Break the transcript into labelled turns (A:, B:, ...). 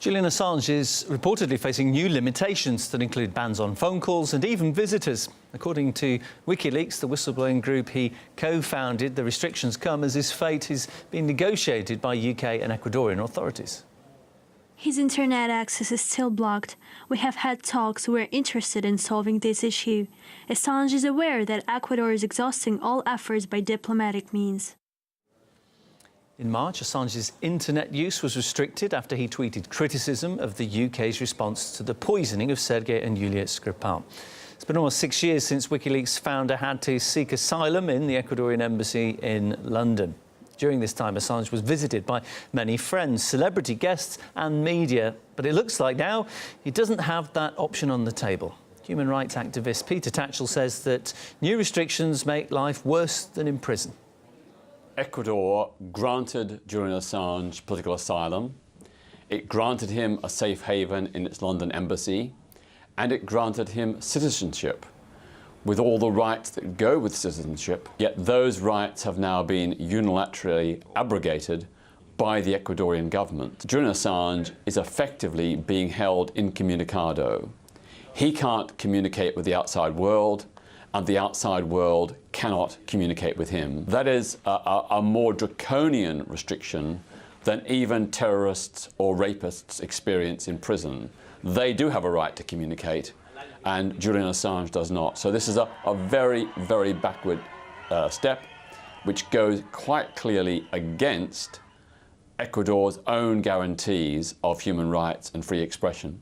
A: Julian Assange is reportedly facing new limitations that include bans on phone calls and even visitors. According to WikiLeaks, the whistleblowing group he co-founded, the restrictions come as his fate is being negotiated by UK and Ecuadorian authorities.
B: His internet access is still blocked. We have had talks. We're interested in solving this issue. Assange is aware that Ecuador is exhausting all efforts by diplomatic means.
A: In March, Assange's internet use was restricted after he tweeted criticism of the UK's response to the poisoning of Sergei and Yulia Skripal. It's been almost 6 years since WikiLeaks founder had to seek asylum in the Ecuadorian embassy in London. During this time, Assange was visited by many friends, celebrity guests and media. But it looks like now he doesn't have that option on the table. Human rights activist Peter Tatchell says that new restrictions make life worse than in prison.
C: Ecuador granted Julian Assange political asylum, it granted him a safe haven in its London embassy, and it granted him citizenship, with all the rights that go with citizenship. Yet those rights have now been unilaterally abrogated by the Ecuadorian government. Julian Assange is effectively being held incommunicado. He can't communicate with the outside world, and the outside world cannot communicate with him. That is a more draconian restriction than even terrorists or rapists experience in prison. They do have a right to communicate, and Julian Assange does not. So this is a very, very backward step, which goes quite clearly against Ecuador's own guarantees of human rights and free expression.